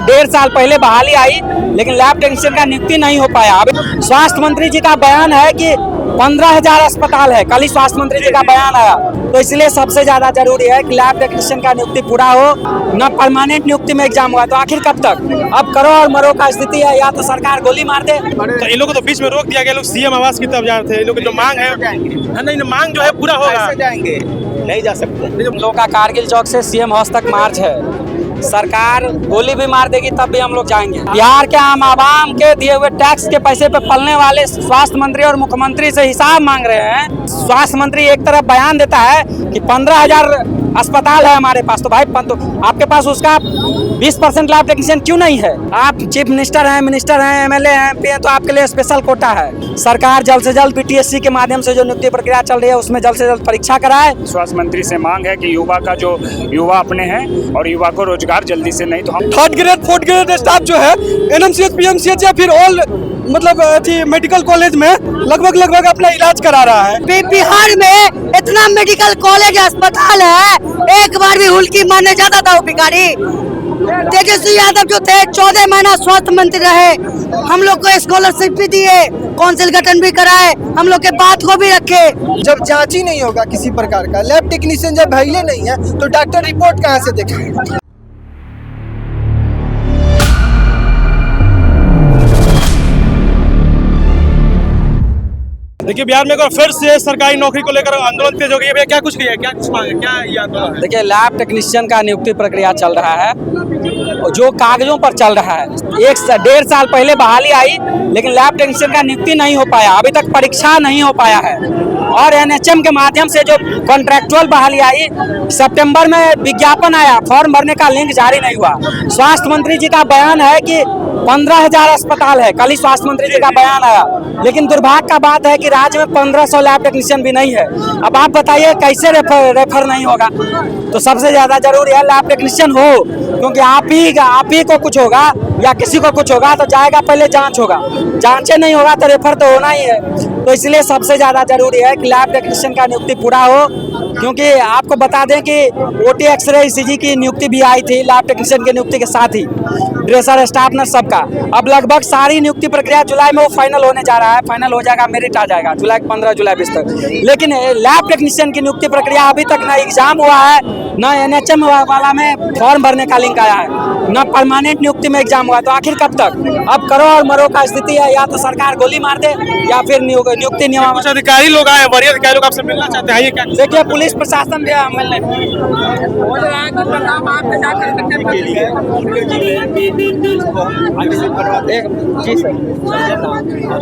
1.5 साल पहले बहाली आई, लेकिन लैब टेक्नीशियन का नियुक्ति नहीं हो पाया। अभी स्वास्थ्य मंत्री जी का बयान है कि 15,000 अस्पताल है, कल ही स्वास्थ्य मंत्री जी का बयान आया, तो इसलिए सबसे ज्यादा जरूरी है कि लैब टेक्नीशियन का नियुक्ति पूरा हो। न परमानेंट नियुक्ति में एग्जाम हुआ तो आखिर कब तक? अब करो और मरो का स्थिति है, या तो सरकार गोली मार दे। तो इन लोगों को तो बीच में रोक दिया गया, लोग सीएम आवास की तरफ जा रहे थे। इन लोगों की जो मांग है नहीं, मांग जो है पूरा होगा। जाएंगे नहीं जा सकते। हम लोग का कारगिल चौक से सीएम हाउस तक मार्च है, सरकार गोली भी मार देगी तब भी हम लोग जाएंगे। बिहार के आम आवाम के दिए हुए टैक्स के पैसे पे पलने वाले स्वास्थ्य मंत्री और मुख्यमंत्री से हिसाब मांग रहे हैं। स्वास्थ्य मंत्री एक तरफ बयान देता है कि 15,000 अस्पताल है हमारे पास, तो भाई आपके पास उसका 20% लैब टेक्नीशियन क्यों नहीं है? आप चीफ मिनिस्टर हैं, मिनिस्टर हैं, एमएलए हैं, एमपी हैं, तो आपके लिए स्पेशल कोटा है। सरकार जल्द से जल्द बीटीएससी के माध्यम से जो नियुक्ति प्रक्रिया चल रही है उसमें जल्द से जल्द परीक्षा कराए। स्वास्थ्य मंत्री से मांग है कि युवा का जो युवा अपने हैं और युवा को रोजगार जल्दी से नहीं तो हम 3rd grade 4th grade staff जो है एनएमसीएच पीएमसीएच या फिर ऑल मतलब मेडिकल कॉलेज में लगभग अपना इलाज करा रहा है। बिहार में इतना मेडिकल कॉलेज अस्पताल है, एक बार भी हुल्की मारने जाता था वो भिखारी। तेजस्वी यादव जो थे 14 महीना स्वास्थ्य मंत्री रहे, हम लोग को स्कॉलरशिप भी दिए, काउंसिल गठन भी कराए, हम लोग के बात को भी रखे। जब जांच ही नहीं होगा किसी प्रकार का, लैब टेक्नीशियन जब भैले नहीं है तो डॉक्टर रिपोर्ट कहाँ से देखेंगे? देखिए बिहार में फिर से सरकारी नौकरी को लेकर आंदोलन तेज हो गई है। क्या कुछ किया है, क्या कुछ मांग है, क्या ये आंदोलन है? देखिए लैब टेक्नीशियन का नियुक्ति प्रक्रिया चल रहा है, जो कागजों पर चल रहा है। 1.5 साल पहले बहाली आई, लेकिन लैब टेक्नीशियन का नियुक्ति नहीं हो पाया, अभी तक परीक्षा नहीं हो पाया है। और एनएचएम के माध्यम से जो कॉन्ट्रैक्चुअल बहाली आई, सितंबर में विज्ञापन आया, फॉर्म भरने का लिंक जारी नहीं हुआ। स्वास्थ्य मंत्री जी का बयान है कि 15,000 अस्पताल है, कल ही स्वास्थ्य मंत्री जी का बयान आया, लेकिन दुर्भाग्य का बात है कि राज्य में 1500 लैब टेक्नीशियन भी नहीं है। अब आप बताइए कैसे रेफर नहीं होगा? तो सबसे ज्यादा जरूरी है लैब टेक्नीशियन हो, क्योंकि आप ही को कुछ होगा या किसी को कुछ होगा तो जाएगा, पहले जांच होगा, जांचे नहीं होगा तो रेफर तो होना ही है। तो इसलिए सबसे ज्यादा जरूरी है कि लैब टेक्नीशियन का नियुक्ति पूरा हो, क्योंकि आपको बता दें कि ओटी एक्सरे ईसीजी की नियुक्ति भी आई थी लैब टेक्नीशियन की नियुक्ति के साथ ही, ड्रेसर स्टाफ नर्स सबका। अब लगभग सारी नियुक्ति प्रक्रिया जुलाई में वो फाइनल होने जा रहा है, फाइनल हो जाएगा, मेरिट आ जाएगा जुलाई 15 जुलाई 20 तक। लेकिन लैब टेक्नीशियन की नियुक्ति प्रक्रिया अभी तक ना एग्जाम हुआ है, न एनएचएम वाला में फॉर्म भरने का लिंक आया है, न परमानेंट नियुक्ति में एग्जाम हुआ, तो आखिर कब तक? अब करो और मरो का स्थिति है, या तो सरकार गोली मार दे या फिर नियुक्ति नियम। कुछ अधिकारी लोग आए, वरीय अधिकारी लोग आपसे मिलना चाहते हैं, ये क्या? देखिए पुलिस प्रशासन भी मिलने जी सर,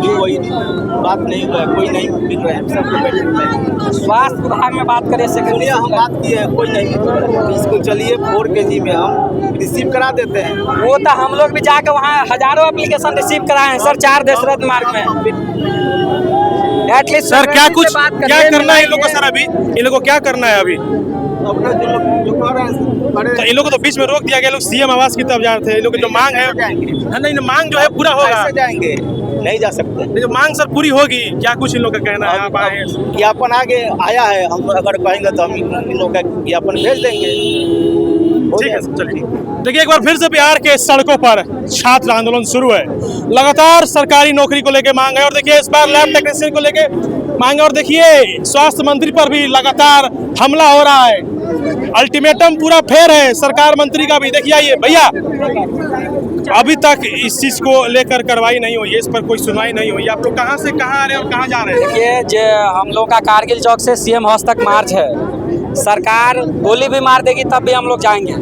कोई बात नहीं हुआ, कोई नहीं मिल रहा है, सबको बैठे। स्वास्थ्य विभाग में बात करें सेक्रेटरी, हम बात किए हैं, कोई नहीं मिल रहा है। इसको चलिए 4 kg में हम रिसीव करा देते हैं। वो तो हम लोग भी जाके वहाँ हजारों एप्लीकेशन रिसीव कराए हैं सर, 4 दशरथ मार्ग में। एटलीस्ट सर क्या करना है इन लोगों को? सर अभी इन लोगों को क्या करना है अभी? अपना जो कह रहे हैं तो इन लोगों को तो बीच में रोक दिया गया, लोग सीएम आवास की तरफ जा रहे थे। इन लोगों की जो मांग है नहीं, मांग जो है पूरा होगा। जाएंगे नहीं जा सकते। जो मांग सर पूरी होगी, क्या कुछ इन लोगों का कहना है? आप आए, ज्ञापन आगे आया है, हम अगर कहेंगे तो हम इन लोगों का ज्ञापन भेज देंगे। ठीक है चलिए। देखिए एक बार फिर से बिहार के सड़कों पर छात्र आंदोलन शुरू है, लगातार सरकारी नौकरी को लेकर मांग है। और देखिए इस बार लैब टेक्नीशियन को लेकर मांग है, और देखिए स्वास्थ्य मंत्री पर भी लगातार हमला हो रहा है। अल्टीमेटम पूरा फेर है सरकार मंत्री का भी। देखिए ये भैया, अभी तक इस चीज को लेकर कार्रवाई नहीं हुई है, इस पर कोई सुनवाई नहीं हुई। आप लोग कहाँ से कहाँ आ रहे हैं और कहाँ जा रहे हैं? देखिए हम लोग का कारगिल चौक से सीएम हाउस तक मार्च है, सरकार गोली भी मार देगी तब भी हम लोग जाएंगे।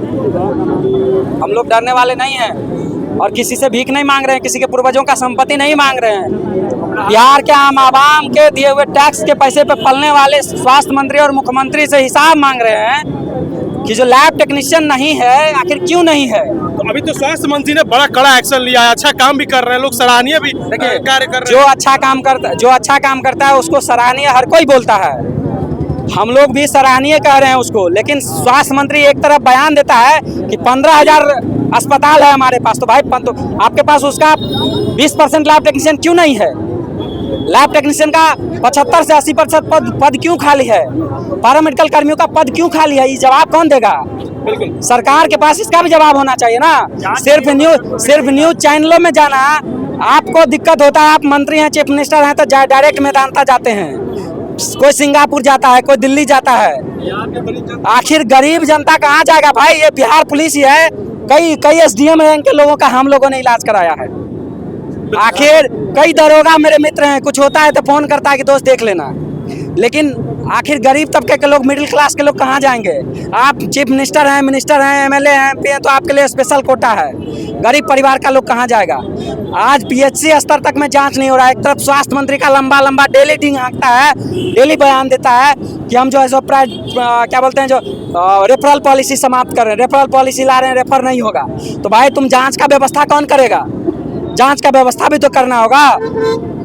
हम लोग डरने वाले नहीं हैं और किसी से भीख नहीं मांग रहे हैं, किसी के पूर्वजों का संपत्ति नहीं मांग रहे हैं। बिहार के आम आवाम के दिए हुए टैक्स के पैसे पे पलने वाले स्वास्थ्य मंत्री और मुख्यमंत्री से हिसाब मांग रहे हैं कि जो लैब टेक्नीशियन नहीं है आखिर क्यों नहीं है। तो अभी तो स्वास्थ्य मंत्री ने बड़ा कड़ा एक्शन लिया है, अच्छा काम भी कर रहे हैं, लोग सराहनीय भी कार्य कर रहे हैं। जो अच्छा काम करता है उसको सराहनीय हर कोई बोलता है, हम लोग भी सराहनीय कह रहे हैं उसको। लेकिन स्वास्थ्य मंत्री एक तरफ बयान देता है कि 15,000 अस्पताल है हमारे पास, तो भाई आपके पास उसका 20% लैब टेक्नीशियन क्यों नहीं है? लैब टेक्नीशियन का 75 से 80% पद क्यों खाली है? पैरामेडिकल कर्मियों का पद क्यों खाली है? ये जवाब कौन देगा? बिल्कुल। सरकार के पास इसका भी जवाब होना चाहिए ना। सिर्फ न्यूज चैनलों में जाना, आपको दिक्कत होता है, आप मंत्री हैं, चीफ मिनिस्टर हैं, तो डायरेक्ट मैदान जाते हैं। कोई सिंगापुर जाता है, कोई दिल्ली जाता है। आखिर गरीब जनता कहाँ जाएगा भाई? ये बिहार पुलिस ही है, कई SDM रैंक के लोगों का हम लोगों ने इलाज कराया है। आखिर कई दरोगा मेरे मित्र हैं, कुछ होता है तो फोन करता है कि दोस्त देख लेना, लेकिन आखिर गरीब तबके के लोग, मिडिल क्लास के लोग कहाँ जाएंगे? आप चीफ मिनिस्टर हैं, मिनिस्टर हैं, MLA हैं, MP हैं, तो आपके लिए स्पेशल कोटा है। गरीब परिवार का लोग कहाँ जाएगा? आज PHC स्तर तक में जांच नहीं हो रहा है। एक तरफ स्वास्थ्य मंत्री का लंबा डेली डिंग हाँकता है, डेली बयान देता है कि हम जो है सो क्या बोलते हैं, जो रेफरल पॉलिसी समाप्त कर रहे हैं, रेफरल पॉलिसी ला रहे हैं, रेफर नहीं होगा। तो भाई तुम जाँच का व्यवस्था कौन करेगा? जांच का व्यवस्था भी तो करना होगा।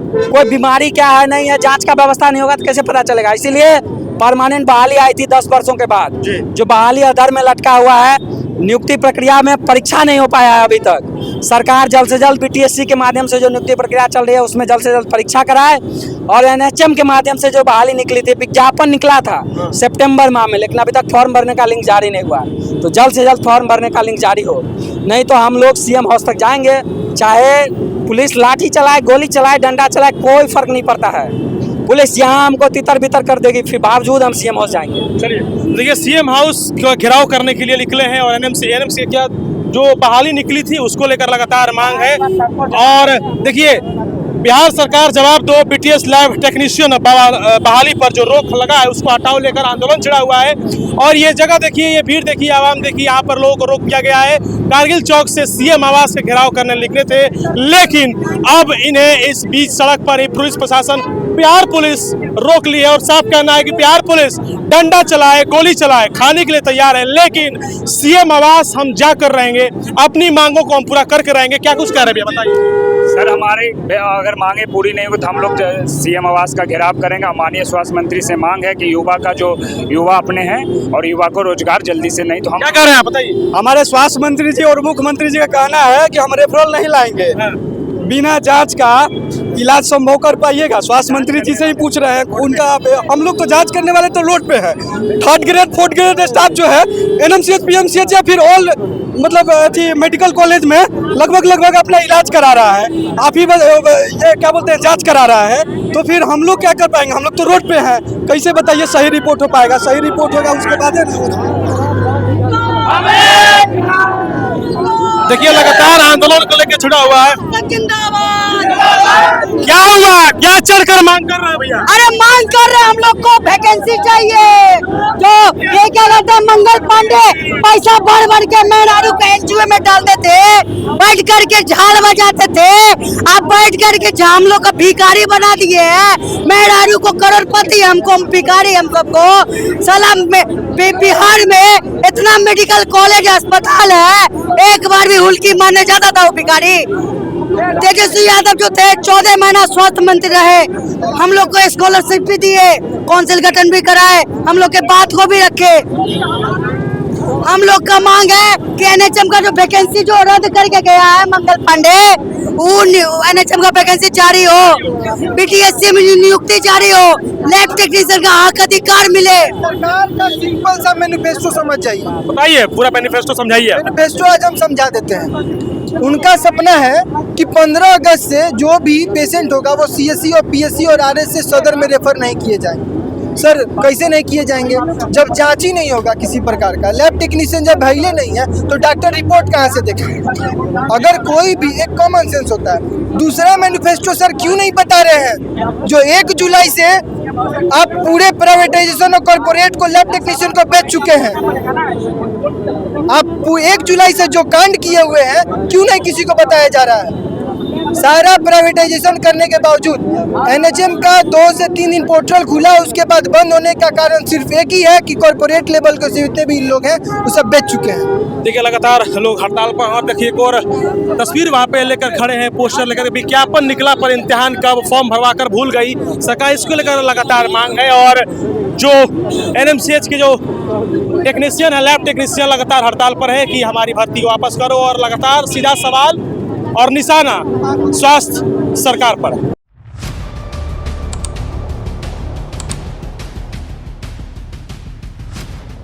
कोई बीमारी क्या है नहीं है, जांच का व्यवस्था नहीं होगा तो कैसे पता चलेगा? इसीलिए परमानेंट बहाली आई थी 10 वर्षों के बाद, जो बहाली अधर में लटका हुआ है। नियुक्ति प्रक्रिया में परीक्षा नहीं हो पाया है अभी तक। सरकार जल्द से जल्द BTSC के माध्यम से जो नियुक्ति प्रक्रिया चल रही है उसमें जल्द से जल्द परीक्षा कराए, और NHM के माध्यम से जो बहाली निकली थी, विज्ञापन निकला था सितंबर माह में, लेकिन अभी तक फॉर्म भरने का लिंक जारी नहीं हुआ। तो जल्द से जल्द फॉर्म भरने का लिंक जारी हो, नहीं तो हम लोग CM हाउस तक जाएंगे। चाहे पुलिस लाठी चलाए, गोली चलाए, डंडा चलाए, कोई फर्क नहीं पड़ता है। पुलिस यहाँ हमको तितर बितर कर देगी, फिर बावजूद हम CM हाउस जाएंगे। चलिए देखिए, CM हाउस का घेराव करने के लिए निकले हैं, और NMC क्या जो बहाली निकली थी उसको लेकर लगातार मांग है। और देखिए, बिहार सरकार जवाब दो, BTS लैब टेक्नीशियन बहाली पर जो रोक लगा है उसको हटाओ लेकर आंदोलन छिड़ा हुआ है। और ये जगह देखिए, ये भीड़ देखिए, आवाम देखिए, यहाँ पर लोगों को रोक किया गया है। कारगिल चौक से CM आवास के घेराव करने निकले थे, लेकिन अब इन्हें इस बीच सड़क पर ही पुलिस प्रशासन, बिहार पुलिस रोक ली है। और साफ कहना है कि बिहार पुलिस डंडा चलाए, गोली चलाए, खाने के लिए तैयार है, लेकिन CM आवास हम जाकर रहेंगे, अपनी मांगों को हम पूरा करके रहेंगे। क्या कुछ कह रहे हैं भैया, बताइए। सर, हमारे अगर मांगे पूरी नहीं हुई तो हम लोग CM आवास का घेराव करेंगे। माननीय स्वास्थ्य मंत्री से मांग है कि युवा अपने हैं और युवा को रोजगार जल्दी से नहीं तो हम क्या कह रहे हैं, बताइए। हमारे स्वास्थ्य मंत्री जी और मुख्यमंत्री जी का कहना है कि हम रेफरल नहीं लाएंगे, बिना जांच का इलाज संभव कर पाइएगा। स्वास्थ्य मंत्री जी से ही पूछ रहे हैं उनका। हम लोग तो जांच करने वाले तो रोड पे है। 3rd grade 4th grade staff जो है NMCH PMCH या फिर ऑल मतलब मेडिकल कॉलेज में लगभग अपना इलाज करा रहा है। आप ही ये क्या बोलते हैं, जांच करा रहा है, तो फिर हम लोग क्या कर पाएंगे? हम लोग तो रोड पे हैं, कैसे बताइए सही रिपोर्ट हो पाएगा? सही रिपोर्ट होगा उसके बाद देखिए, लगातार आंदोलन को लेकर छुड़ा हुआ है। क्या हुआ, क्या चढ़कर मांग कर रहे हैं भैया? अरे मांग कर रहे हैं, हम लोग को वैकेंसी चाहिए। जो ये क्या कहते हैं, मंगल पांडे पैसा बढ़ के मेहरारू के NGO में डालते थे, बैठ करके झाल बजाते थे। अब बैठ करके हम लोग का भिखारी बना दिए हैं। मेहरारू को करोड़पति, हमको भिखारी, हम सबको। सलाम बिहार में इतना मेडिकल कॉलेज अस्पताल है, एक बार भी हुल्की मारने जाता था वो भिखारी। तेजस्वी यादव जो थे 14 महीना स्वास्थ्य मंत्री रहे, हम लोग को स्कॉलरशिप भी दिए, काउंसिल गठन भी कराए, हम लोग के बात को भी रखे। हम लोग का मांग है कि NHM का जो वैकेंसी जो रद्द करके गया है मंगल पांडे, वो NHM का वैकेंसी जारी हो, BTSC में नियुक्ति जारी हो, लैब टेक्नीशियन का हक अधिकार मिले। सरकार का सिंपल सा मैनिफेस्टो समझ जाइए। बताइए, पूरा मैनिफेस्टो समझाइए। मैनिफेस्टो आज हम समझा देते हैं। उनका सपना है कि 15 अगस्त से जो भी पेशेंट होगा वो CSC और PSC और RS सदर में रेफर नहीं किए जाएंगे। सर, कैसे नहीं किए जाएंगे? जब जांच ही नहीं होगा किसी प्रकार का, लैब टेक्नीशियन जब भाईले नहीं है तो डॉक्टर रिपोर्ट कहाँ से देखेंगे? अगर कोई भी एक कॉमन सेंस होता है। दूसरा मैनिफेस्टो सर क्यों नहीं बता रहे हैं, जो 1 जुलाई से आप पूरे प्राइवेटाइजेशन और कॉर्पोरेट को लैब टेक्नीशियन को बेच चुके हैं। आप 1 जुलाई से जो कांड किए हुए हैं, क्यों नहीं किसी को बताया जा रहा है? सारा प्राइवेटाइजेशन करने के बावजूद NHM का 2 से 3 दिन पोर्टल खुला, उसके बाद बंद होने का कारण सिर्फ एक ही है कि कॉर्पोरेट लेवल के जितने भी लोग हैं वो सब बेच चुके हैं। देखिए, लगातार लोग हड़ताल पर। और देखिए, एक और तस्वीर वहाँ पे लेकर खड़े हैं, पोस्टर लेकर, विज्ञापन निकला पर इम्तिहान कब, फॉर्म भरवा कर भूल गई सरकार, इसको लेकर लगातार मांग है। और जो NMCH के जो टेक्नीशियन है, लैब टेक्नीशियन, लगातार हड़ताल पर है कि हमारी भर्ती वापस करो। और लगातार सीधा सवाल और निशाना स्वास्थ्य सरकार पर है।